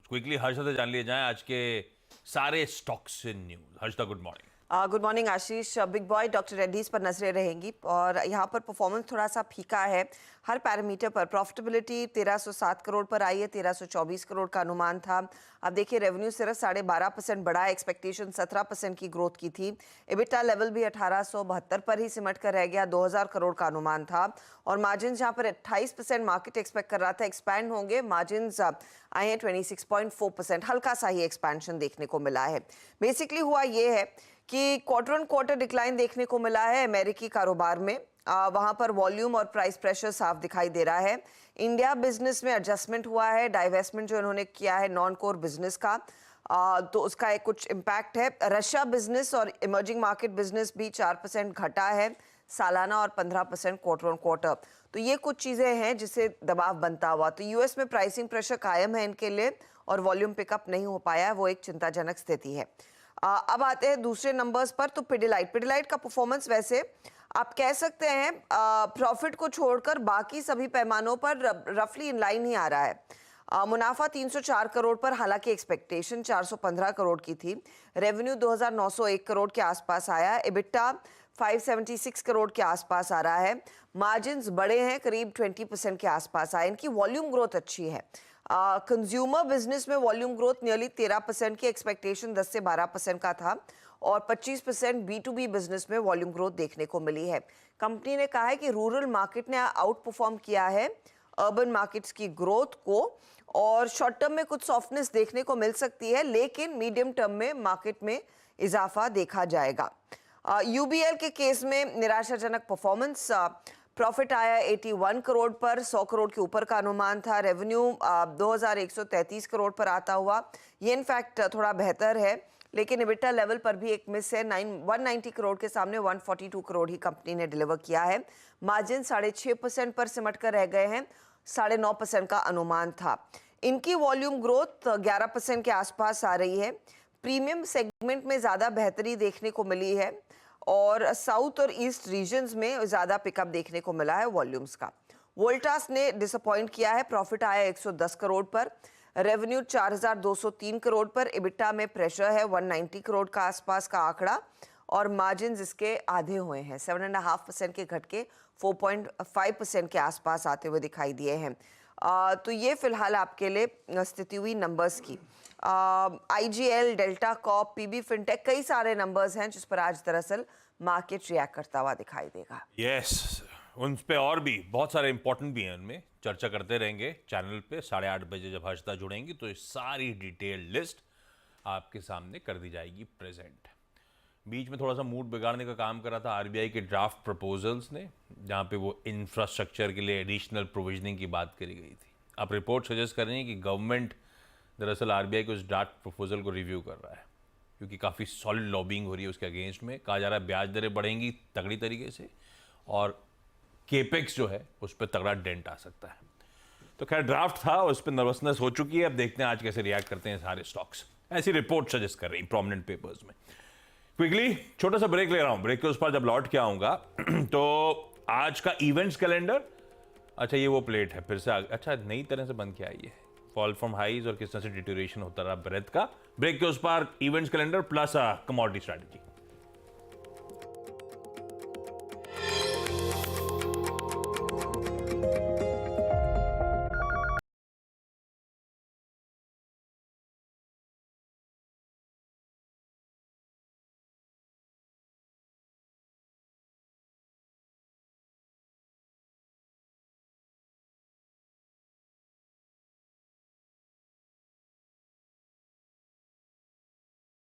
Quickly Harsha से जान लिए जाएं आज के सारे stocks in news. Harsha, good morning. Good morning Ashish. Big boy doctor Reddy's पर नजरें रहेंगी और यहाँ पर परफॉर्मेंस थोड़ा सा फीका है हर पैरामीटर पर। प्रॉफिटेबिलिटी 1307 करोड़ पर आई है, 1324 करोड़ का अनुमान था। अब देखिए रेवेन्यू सिर्फ 12.5% बढ़ा है, एक्सपेक्टेशन 17% की ग्रोथ की थी। एबिटा लेवल भी 1872 पर ही सिमट कर रह गया, 2000 करोड़ का अनुमान था। और मार्जिन जहाँ पर 28% मार्केट एक्सपेक्ट कर रहा था एक्सपैंड होंगे, मार्जिन आए हैं 26.4%, हल्का सा ही एक्सपेंशन देखने को मिला है। बेसिकली हुआ ये है कि क्वार्टर ऑन क्वार्टर डिक्लाइन देखने को मिला है अमेरिकी कारोबार में। वहां पर वॉल्यूम और प्राइस प्रेशर साफ दिखाई दे रहा है। इंडिया बिजनेस में एडजस्टमेंट हुआ है, डाइवेस्टमेंट जो इन्होंने किया है नॉन कोर बिजनेस का, तो उसका एक कुछ इम्पैक्ट है। रशिया बिजनेस और इमर्जिंग मार्केट बिजनेस भी 4% घटा है सालाना और 15% क्वार्टर ऑन क्वार्टर। तो ये कुछ चीज़ें हैं जिससे दबाव बनता हुआ। तो यूएस में प्राइसिंग प्रेशर कायम है इनके लिए और वॉल्यूम पिकअप नहीं हो पाया है, वो एक चिंताजनक स्थिति है। अब आते हैं दूसरे नंबर्स पर। तो पिडिलाइट का परफॉर्मेंस वैसे आप कह सकते हैं प्रॉफिट को छोड़कर बाकी सभी पैमानों पर रफली इन लाइन ही आ रहा है। मुनाफा 304 करोड़ पर, हालांकि एक्सपेक्टेशन 415 करोड़ की थी। रेवेन्यू 2901 करोड़ के आसपास आया। एबिटा 576 करोड़ के आसपास आ रहा है। मार्जिन्स बड़े हैं, करीब 20% के आसपास आए। इनकी वॉल्यूम ग्रोथ अच्छी है। कंज्यूमर बिजनेस में वॉल्यूम ग्रोथ नियरली 13% की, एक्सपेक्टेशन 10 से 12% का था। और 25% B2B बिजनेस में वॉल्यूम ग्रोथ देखने को मिली है। कंपनी ने कहा है कि रूरल मार्केट ने आउट परफॉर्म किया है अर्बन मार्केट्स की ग्रोथ को, और शॉर्ट टर्म में कुछ सॉफ्टनेस देखने को मिल सकती है, लेकिन मीडियम टर्म में मार्केट में इजाफा देखा जाएगा। यूबीएल के केस में निराशाजनक परफॉर्मेंस। प्रॉफिट आया 81 करोड़ पर, 100 करोड़ के ऊपर का अनुमान था। रेवेन्यू 2133 करोड़ पर आता हुआ, ये इनफैक्ट थोड़ा बेहतर है, लेकिन एबिटा लेवल पर भी एक मिस है। 190 करोड़ के सामने 142 करोड़ ही कंपनी ने डिलीवर किया है। मार्जिन 6.5% पर सिमट कर रह गए हैं, 9.5% का अनुमान था। इनकी वॉल्यूम ग्रोथ 11% के आसपास आ रही है। प्रीमियम सेगमेंट में ज़्यादा बेहतरी देखने को मिली है और साउथ और ईस्ट रीजन्स में ज़्यादा पिकअप देखने को मिला है वॉल्यूम्स का। वोल्टास ने डिसअपॉइंट किया है। प्रॉफिट आया 110 करोड़ पर, रेवेन्यू 4203 करोड़ पर। एबिटा में प्रेशर है, 190 करोड़ का आसपास का आंकड़ा, और मार्जिन इसके आधे हुए हैं, 7.5% के घटके 4.5% के आसपास आते हुए दिखाई दिए हैं। तो ये फिलहाल आपके लिए स्थिति हुई नंबर्स की। IGL, Delta Corp, PB fintech, कई सारे नंबर्स हैं जिस पर आज दरअसल मार्केट रिएक्ट करता हुआ दिखाई देगा। यस, उन पे और भी बहुत सारे इंपॉर्टेंट भी हैं, उनमें चर्चा करते रहेंगे चैनल पे। 8:30 बजे जब हर्षिता जुड़ेंगी तो ये सारी डिटेल लिस्ट आपके सामने कर दी जाएगी प्रेजेंट। बीच में थोड़ा सा मूड बिगाड़ने का काम कर रहा था आरबीआई के ड्राफ्ट प्रपोजल्स ने, जहाँ पे वो इंफ्रास्ट्रक्चर के लिए एडिशनल प्रोविजनिंग की बात करी गई थी। अब रिपोर्ट सजेस्ट कर रही है कि गवर्नमेंट दरअसल आरबीआई के उस ड्राफ्ट प्रपोजल को रिव्यू कर रहा है, क्योंकि काफ़ी सॉलिड लॉबिंग हो रही है उसके अगेंस्ट में। कहा जा रहा है ब्याज दरें बढ़ेंगी तगड़ी तरीके से और केपेक्स जो है उस पर तगड़ा डेंट आ सकता है। तो खैर ड्राफ्ट था, उस पर नर्वसनेस हो चुकी है। अब देखते हैं आज कैसे रिएक्ट करते हैं सारे स्टॉक्स। ऐसी रिपोर्ट सजेस्ट कर रही प्रोमिनेंट पेपर्स में। क्विकली छोटा सा ब्रेक ले रहा हूं। ब्रेक के उस पर जब लौट के आऊंगा तो आज का इवेंट्स कैलेंडर, अच्छा ये वो प्लेट है फिर से अच्छा नई तरह से बन के आई है। फॉल फ्रॉम हाइज और किस तरह से डिटोरेशन होता रहा ब्रेथ का। ब्रेक के उस पर events calendar plus commodity strategy.